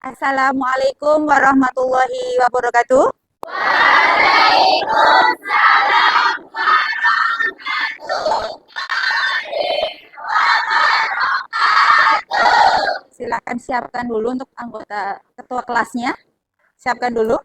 Assalamualaikum warahmatullahi wabarakatuh. Silakan siapkan dulu untuk anggota ketua kelasnya. Siapkan dulu.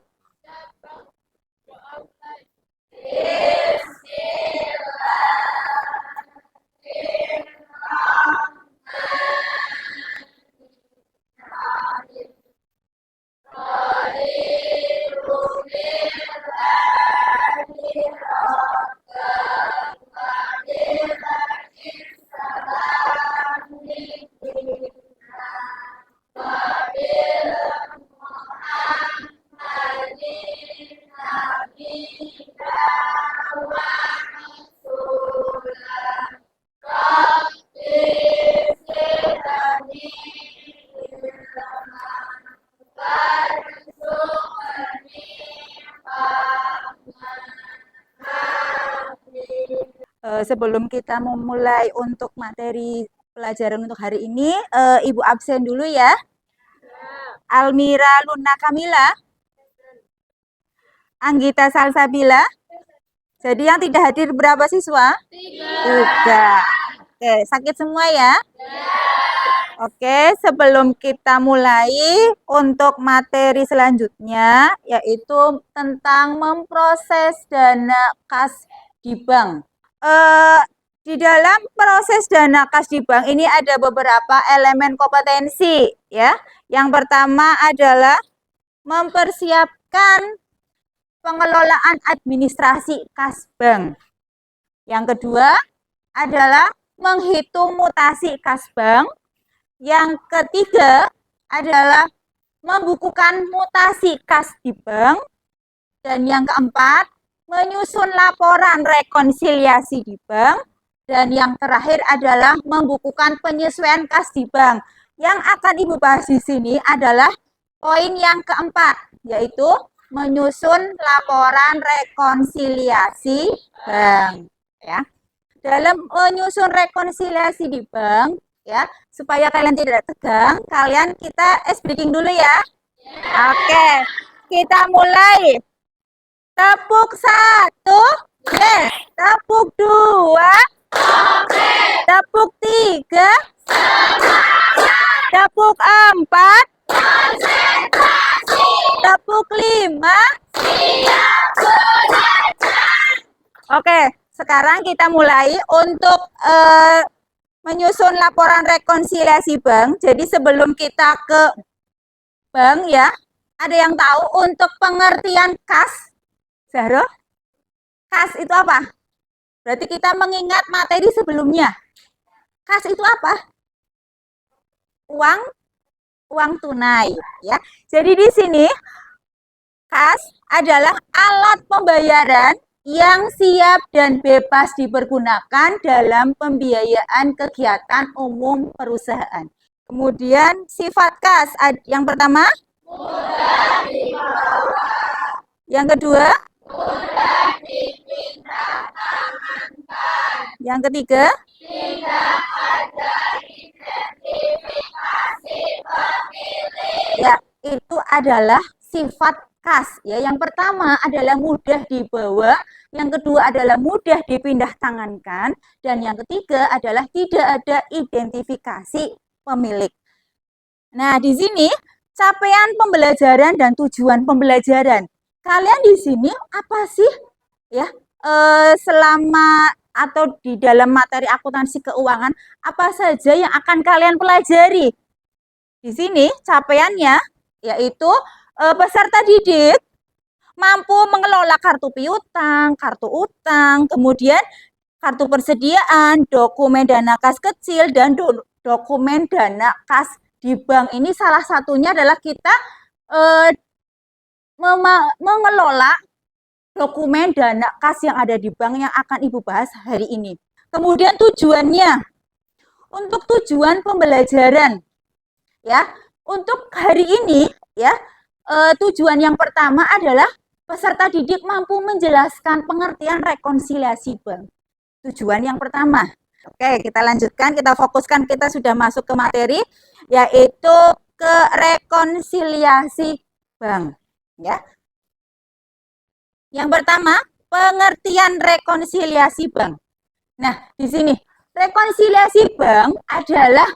Sebelum kita memulai untuk materi pelajaran untuk hari ini, Ibu absen dulu ya. Almira Luna Kamila, Anggita Salsabila. Jadi yang tidak hadir berapa siswa? 3. Oke, sakit semua ya? Oke, sebelum kita mulai untuk materi selanjutnya, yaitu tentang memproses dana kas di bank. Di dalam proses dana kas di bank ini ada beberapa elemen kompetensi ya. Yang pertama adalah mempersiapkan pengelolaan administrasi kas bank. Yang kedua adalah menghitung mutasi kas bank. Yang ketiga adalah membukukan mutasi kas di bank. Dan yang keempat, menyusun laporan rekonsiliasi di bank. Dan yang terakhir adalah membukukan penyesuaian kas di bank. Yang akan Ibu bahas di sini adalah poin yang keempat, yaitu menyusun laporan rekonsiliasi bank. Ya. Dalam menyusun rekonsiliasi di bank, ya, supaya kalian tidak tegang, kita ice breaking dulu ya. Oke, kita mulai. Tepuk 1, yes. Tepuk 2, tepuk 3, tepuk 4, tepuk 5. Oke, sekarang kita mulai untuk menyusun laporan rekonsiliasi bank. Jadi sebelum kita ke bank ya, ada yang tahu untuk pengertian kas? Zahro? Kas itu apa? Berarti kita mengingat materi sebelumnya. Kas itu apa? Uang tunai ya. Jadi di sini kas adalah alat pembayaran yang siap dan bebas dipergunakan dalam pembiayaan kegiatan umum perusahaan. Kemudian sifat kas yang pertama mudah dibawa. Yang kedua mudah dipindah-tangankan. Yang ketiga tidak ada identifikasi pemilik. Ya, itu adalah sifat kas ya. Yang pertama adalah mudah dibawa, yang kedua adalah mudah dipindah tangankan, dan yang ketiga adalah tidak ada identifikasi pemilik. Nah, di sini capaian pembelajaran dan tujuan pembelajaran. Kalian di sini apa sih ya? Selama atau di dalam materi akuntansi keuangan, apa saja yang akan kalian pelajari? Di sini capaiannya yaitu peserta didik mampu mengelola kartu piutang, kartu utang, kemudian kartu persediaan, dokumen dana kas kecil, dan dokumen dana kas di bank. Ini salah satunya adalah kita mengelola dokumen dana kas yang ada di bank yang akan Ibu bahas hari ini. Kemudian tujuannya, untuk tujuan pembelajaran, ya, untuk hari ini, ya, tujuan yang pertama adalah peserta didik mampu menjelaskan pengertian rekonsiliasi bank. Tujuan yang pertama. Oke, kita lanjutkan, kita fokuskan, kita sudah masuk ke materi, yaitu ke rekonsiliasi bank, ya. Yang pertama, pengertian rekonsiliasi bank. Nah, di sini rekonsiliasi bank adalah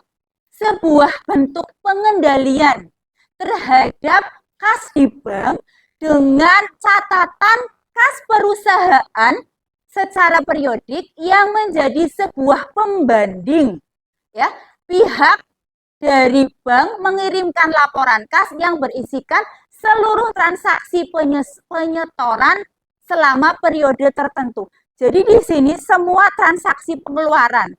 sebuah bentuk pengendalian terhadap kas di bank dengan catatan kas perusahaan secara periodik yang menjadi sebuah pembanding, ya. Pihak dari bank mengirimkan laporan kas yang berisikan seluruh transaksi penyetoran selama periode tertentu. Jadi di sini semua transaksi pengeluaran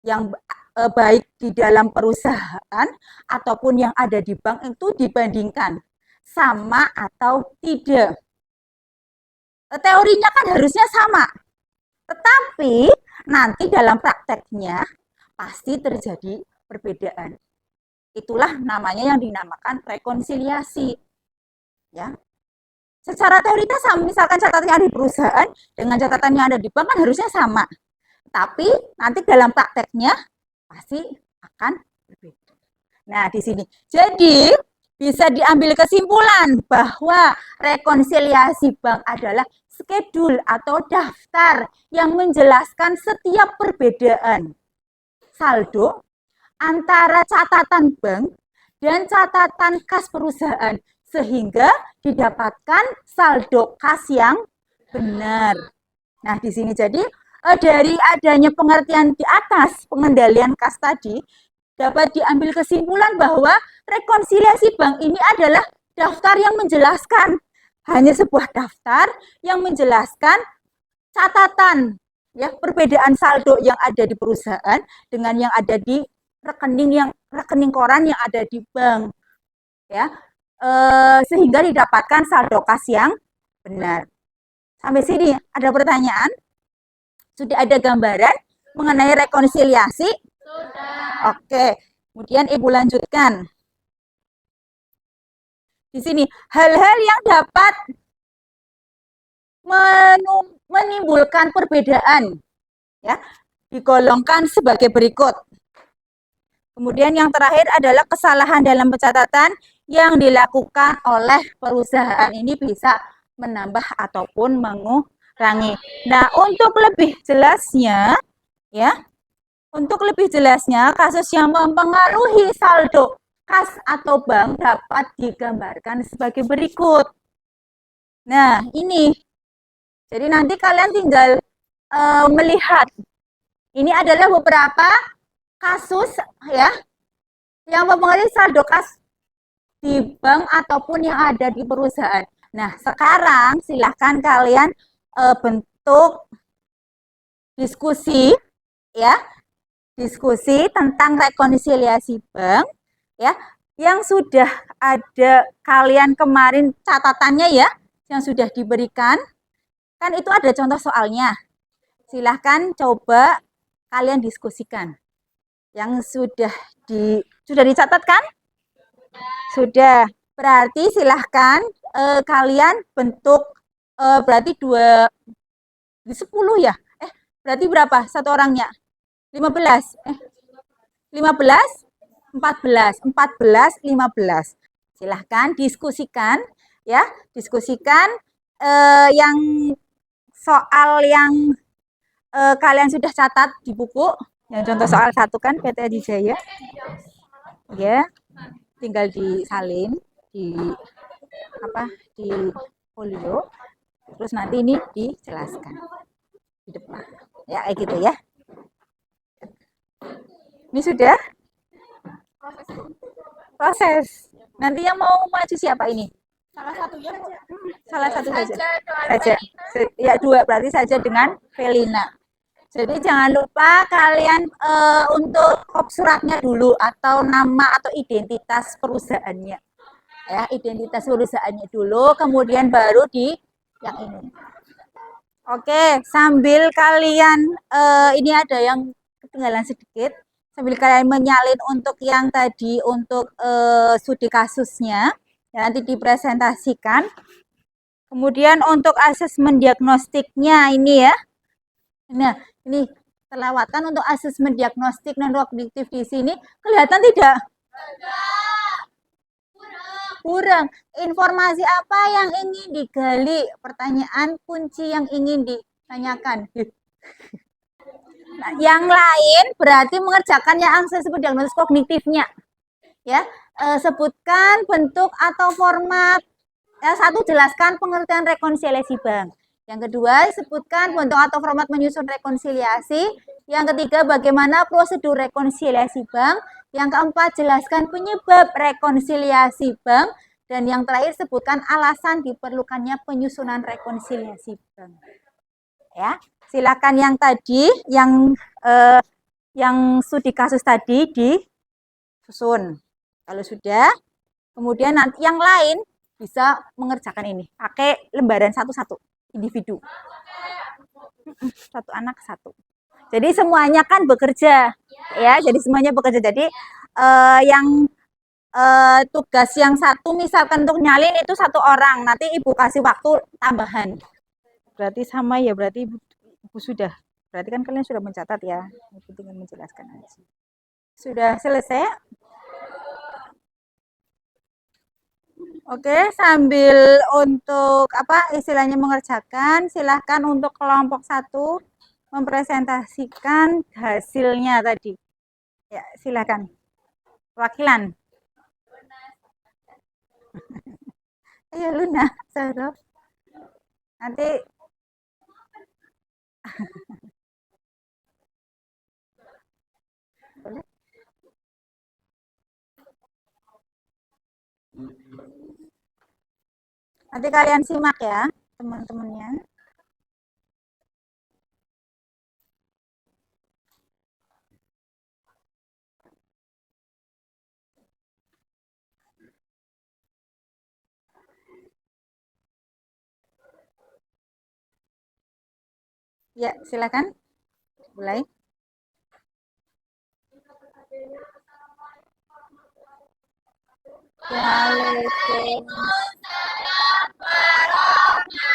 yang baik di dalam perusahaan ataupun yang ada di bank itu dibandingkan sama atau tidak. Teorinya kan harusnya sama, tetapi nanti dalam prakteknya pasti terjadi perbedaan. Itulah namanya yang dinamakan rekonsiliasi. Ya. Secara teoritis sama, misalkan catatan yang ada di perusahaan dengan catatan yang ada di bank kan harusnya sama. Tapi nanti dalam prakteknya pasti akan berbeda. Nah, di sini. Jadi, bisa diambil kesimpulan bahwa rekonsiliasi bank adalah skedul atau daftar yang menjelaskan setiap perbedaan saldo antara catatan bank dan catatan kas perusahaan sehingga didapatkan saldo kas yang benar. Nah, di sini jadi dari adanya pengertian di atas pengendalian kas tadi dapat diambil kesimpulan bahwa rekonsiliasi bank ini adalah daftar yang menjelaskan, hanya sebuah daftar yang menjelaskan catatan ya perbedaan saldo yang ada di perusahaan dengan yang ada di rekening koran yang ada di bank, ya, sehingga didapatkan saldo kas yang benar. Sampai sini ada pertanyaan? Sudah ada gambaran mengenai rekonsiliasi? Sudah. Oke, kemudian Ibu lanjutkan. Di sini hal-hal yang dapat menimbulkan perbedaan, ya, digolongkan sebagai berikut. Kemudian yang terakhir adalah kesalahan dalam pencatatan yang dilakukan oleh perusahaan ini bisa menambah ataupun mengurangi. Nah, untuk lebih jelasnya, ya, untuk lebih jelasnya kasus yang mempengaruhi saldo kas atau bank dapat digambarkan sebagai berikut. Nah, ini. Jadi nanti kalian tinggal melihat. Ini adalah beberapa kasus ya yang mempengaruhi saldo kas di bank ataupun yang ada di perusahaan. Nah, sekarang silahkan kalian bentuk diskusi ya, diskusi tentang rekonsiliasi bank ya, yang sudah ada kalian kemarin catatannya ya, yang sudah diberikan. Kan itu ada contoh soalnya. Silahkan coba kalian diskusikan. Yang sudah dicatat kan? Sudah. Berarti silahkan kalian bentuk berarti 10 ya? Berarti berapa satu orangnya? 15. 15, 14, 15. Silahkan diskusikan ya, diskusikan yang soal yang kalian sudah catat di buku. Yang contoh soal 1 kan PT Adijaya. Ya. Tinggal disalin di folio. Terus nanti ini dijelaskan di depan. Ya, kayak gitu ya. Ini sudah proses. Nanti yang mau maju siapa ini? Salah satu saja. Ya, 2 berarti saja dengan Felina. Jadi jangan lupa kalian untuk kop suratnya dulu atau nama atau identitas perusahaannya. Ya, identitas perusahaannya dulu, kemudian baru di yang ini. Oke, sambil kalian ini ada yang ketinggalan sedikit. Sambil kalian menyalin untuk yang tadi untuk studi kasusnya, ya, nanti dipresentasikan. Kemudian untuk asesmen diagnostiknya ini ya. Nah, ini terlewatkan untuk asesmen diagnostik non kognitif di sini kelihatan tidak? Kurang. Informasi apa yang ingin digali? Pertanyaan kunci yang ingin ditanyakan. Nah, yang lain berarti mengerjakan yang saya sebut diagnosis kognitifnya. Ya, sebutkan bentuk atau format. Yang satu, jelaskan pengertian rekonsiliasi bank. Yang kedua, sebutkan bentuk atau format menyusun rekonsiliasi. Yang ketiga, bagaimana prosedur rekonsiliasi bank. Yang keempat, jelaskan penyebab rekonsiliasi bank. Dan yang terakhir, sebutkan alasan diperlukannya penyusunan rekonsiliasi bank. Ya, silakan yang tadi, yang studi kasus tadi disusun. Kalau sudah, kemudian nanti yang lain bisa mengerjakan ini pakai lembaran satu-satu individu, satu anak satu. Jadi semuanya kan bekerja, ya. Jadi semuanya bekerja. Jadi yang tugas yang satu misalkan untuk nyalin itu satu orang, nanti ibu kasih waktu tambahan. Berarti sama ya, berarti ibu sudah. Berarti kan kalian sudah mencatat ya. Ibu tinggal menjelaskan aja. Sudah selesai? Oke, sambil untuk apa istilahnya mengerjakan, silahkan untuk kelompok satu mempresentasikan hasilnya tadi. Ya, silahkan. Wakilan. Ayo Luna, Sarah. Nanti nanti kalian simak ya, teman-temannya. Ya, silakan. Mulai. Waalaikumsalam warahmatullahi wabarakatuh.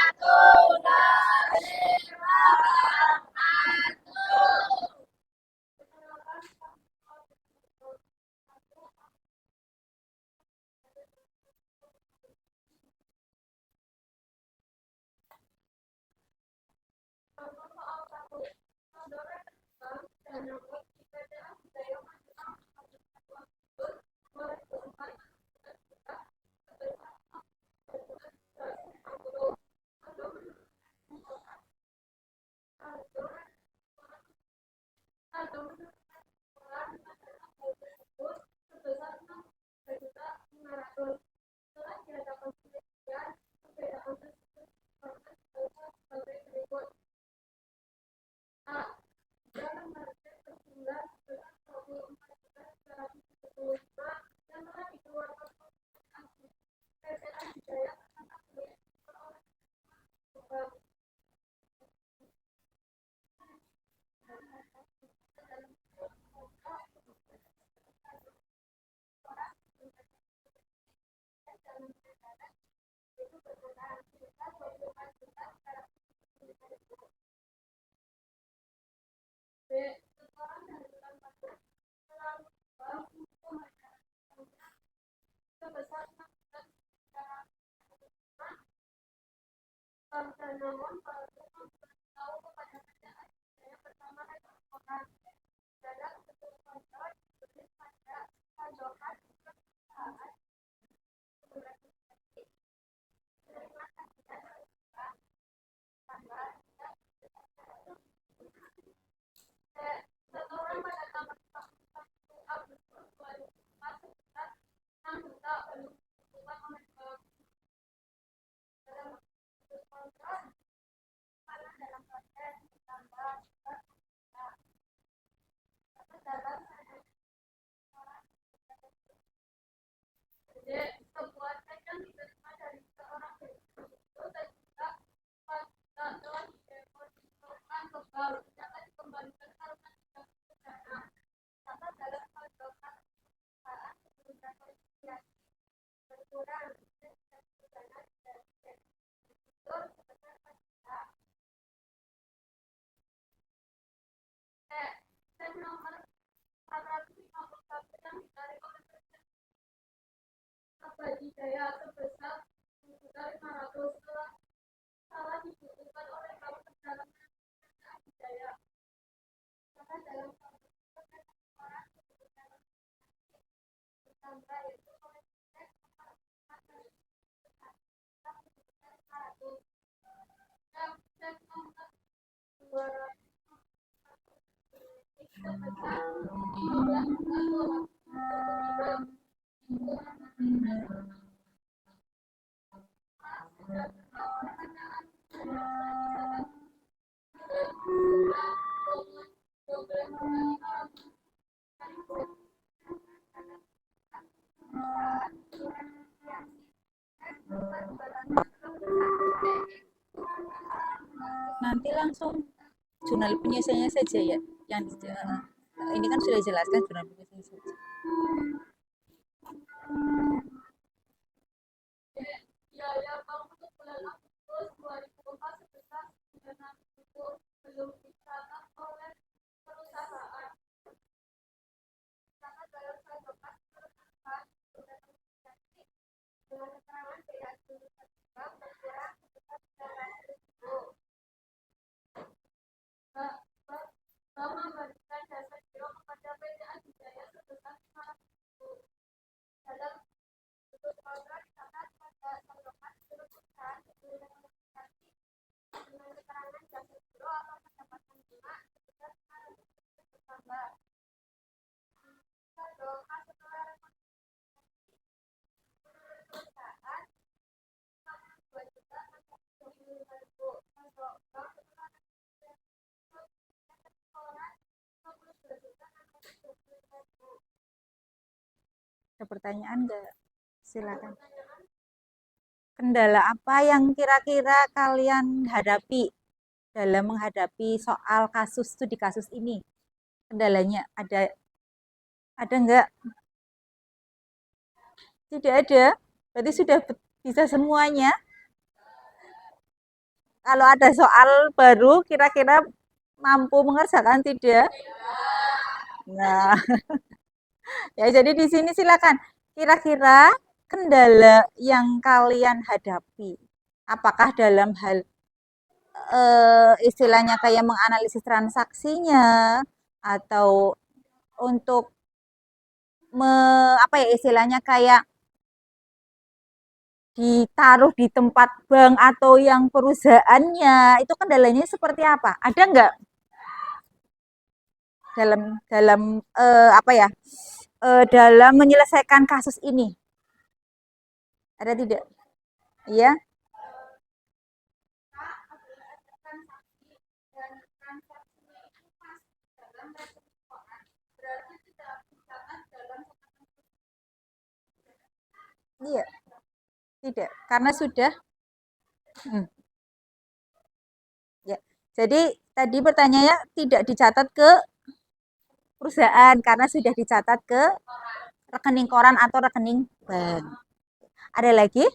Nanti langsung jurnal penyelesaiannya saja ya. Yang ini kan sudah jelaskan jurnal penyelesaiannya saja. Ada pertanyaan nggak? Silakan. Kendala apa yang kira-kira kalian hadapi dalam menghadapi soal kasus studi kasus ini? Kendalanya ada nggak? Tidak ada. Berarti sudah bisa semuanya. Kalau ada soal baru, kira-kira mampu mengerjakan tidak? Nah, ya jadi di sini silakan. Kira-kira kendala yang kalian hadapi, apakah dalam hal istilahnya kayak menganalisis transaksinya atau untuk apa ya istilahnya kayak ditaruh di tempat bank atau yang perusahaannya itu kendalanya seperti apa? Ada nggak dalam dalam apa ya dalam menyelesaikan kasus ini? Ada tidak? Iya. Iya, tidak. Karena sudah ya. Jadi tadi pertanyaannya tidak dicatat ke perusahaan karena sudah dicatat ke rekening koran atau rekening bank. Ada lagi?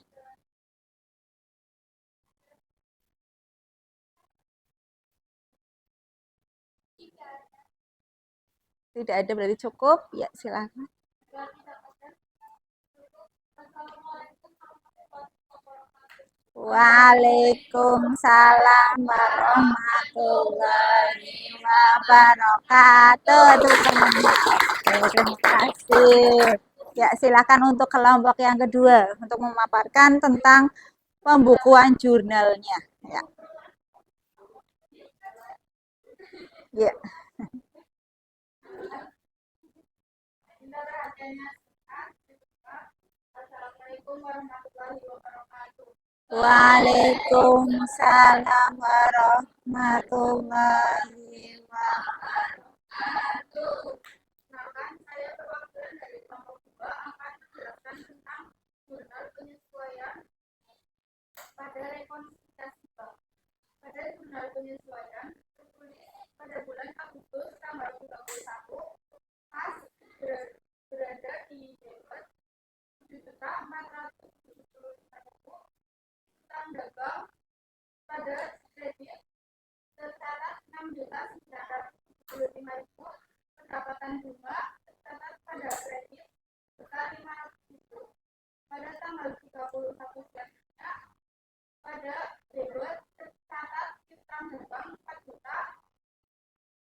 Tidak ada berarti cukup. Ya, silakan. Waalaikumsalam warahmatullahi wabarakatuh. Terima kasih. Ya, silakan untuk kelompok yang kedua untuk memaparkan tentang pembukuan jurnalnya. Ya. Ya. Waalaikumsalam warahmatullahi wabarakatuh. Pada rekonsiliasi pada jurnal penyesuaian pada bulan Agustus tanggal 31 pas berada di debit 7.470.000 utang dagang pada kredit tercatat 6.975.000 pendapatan bunga tercatat pada kredit sebesar 500.000 pada tanggal 31 Januari pada debit tercatat utang dagang 4 juta,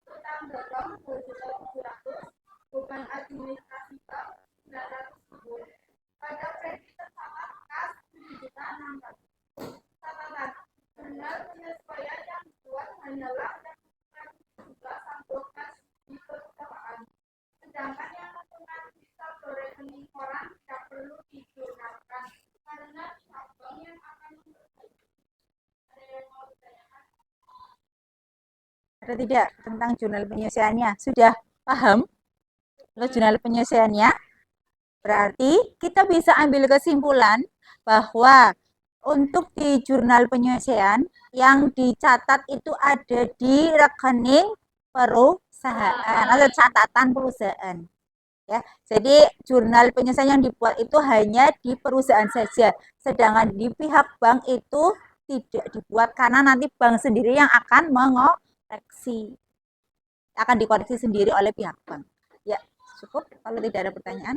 utang dagang 2.700.000, beban administrasi bank 900.000. Pada kredit tercatat kas 7.600.000. Catatan, jurnal penyesuaian yang dibuat hanyalah yang juga saldo kas di perusahaan. Sedangkan yang mempengaruhi saldo rekening koran tidak perlu dijurnalkan karena pihak bank yang akan memperbaiki. Ada yang mau ditanyakan? Ada tidak tentang jurnal penyelesaiannya? Sudah paham? Lo jurnal penyelesaiannya? Berarti kita bisa ambil kesimpulan bahwa untuk di jurnal penyelesaian yang dicatat itu ada di rekening perusahaan atau catatan perusahaan. Ya, jadi jurnal penyelesaian yang dibuat itu hanya di perusahaan saja, sedangkan di pihak bank itu tidak dibuat karena nanti bank sendiri yang akan mengoreksi, akan dikoreksi sendiri oleh pihak bank. Ya, cukup kalau tidak ada pertanyaan.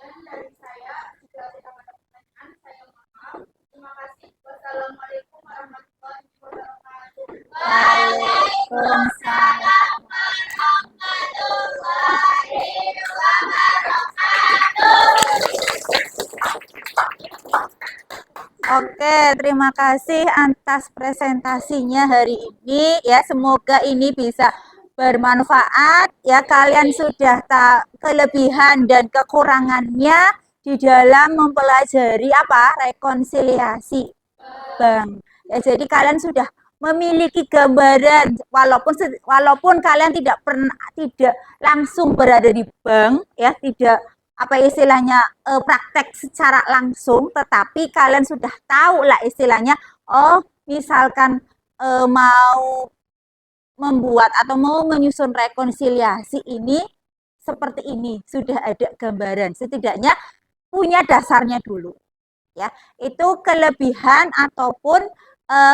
Dari saya jika tidak ada pertanyaan, saya mohon maaf. Terima kasih. Wassalamualaikum warahmatullahi wabarakatuh. Waalaikumsalam warahmatullahi wabarakatuh. Oke, terima kasih atas presentasinya hari ini ya. Semoga ini bisa bermanfaat ya. Kalian sudah tahu kelebihan dan kekurangannya di dalam mempelajari apa? Rekonsiliasi bank. Ya, jadi kalian sudah memiliki gambaran walaupun kalian tidak langsung berada di bank ya, tidak apa istilahnya praktek secara langsung, tetapi kalian sudah tahu lah istilahnya, oh misalkan mau membuat atau mau menyusun rekonsiliasi ini seperti ini, sudah ada gambaran, setidaknya punya dasarnya dulu ya. Itu kelebihan ataupun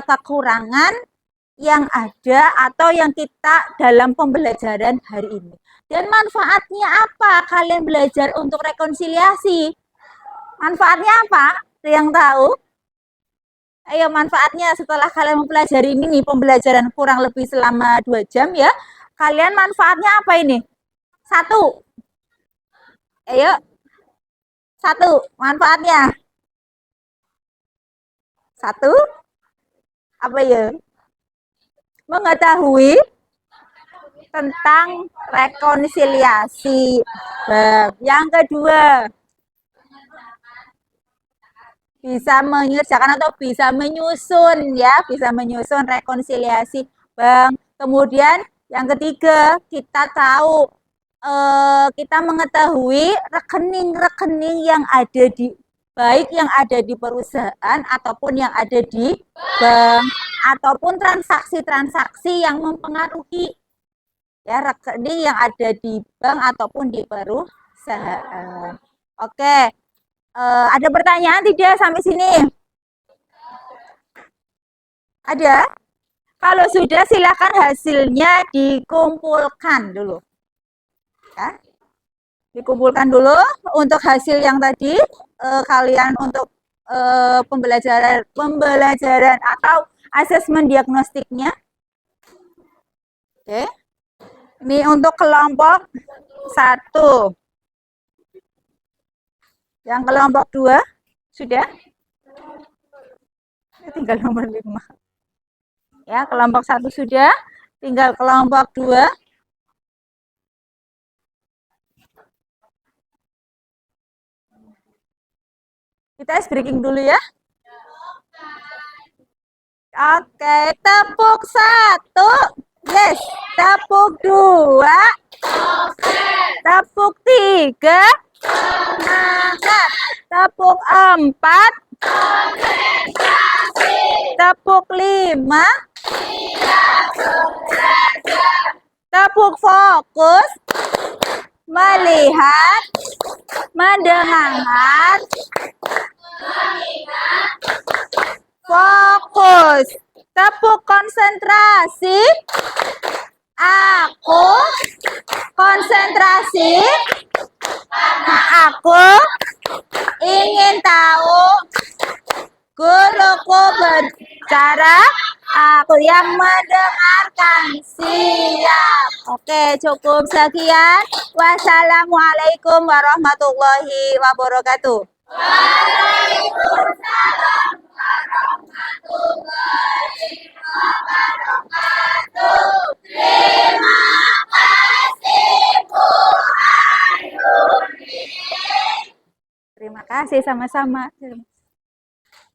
kekurangan yang ada atau yang kita dalam pembelajaran hari ini. Dan manfaatnya apa kalian belajar untuk rekonsiliasi? Manfaatnya apa? Ada yang tahu? Ayo, manfaatnya setelah kalian mempelajari ini nih, pembelajaran kurang lebih selama 2 jam ya. Kalian manfaatnya apa ini? 1. Ayo. 1 manfaatnya. 1 apa ya? Mengetahui tentang rekonsiliasi. Yang kedua, bisa mengerjakan atau bisa menyusun ya, bisa menyusun rekonsiliasi bank. Kemudian yang ketiga, kita tahu kita mengetahui rekening-rekening yang ada di baik yang ada di perusahaan ataupun yang ada di bank, ataupun transaksi-transaksi yang mempengaruhi ya rekening yang ada di bank ataupun di perusahaan. Oke, ada pertanyaan tidak sampai sini? Ada? Kalau sudah silakan hasilnya dikumpulkan dulu. Ya. Dikumpulkan dulu untuk hasil yang tadi kalian untuk pembelajaran atau asesmen diagnostiknya. Oke. Ini untuk kelompok 1. Yang kelompok 2 sudah? Tinggal nomor 5. Ya, kelompok 1 sudah, tinggal kelompok 2. Kita ice breaking dulu ya. Oke, tepuk 1. Yes, tepuk 2. Tepuk 3. Semangat. Tepuk 4. Tepuk 5. Tepuk fokus. Melihat. Mendengar. Fokus. Tepuk konsentrasi. Aku konsentrasi. Aku Ingin tahu guruku berbicara, aku yang mendengarkan. Siap. Oke, cukup sekian. Wassalamualaikum warahmatullahi wabarakatuh. Waalaikumsalam warahmatullahi wabarakatuh. Terima kasih Bu Ayuni. Terima kasih sama-sama.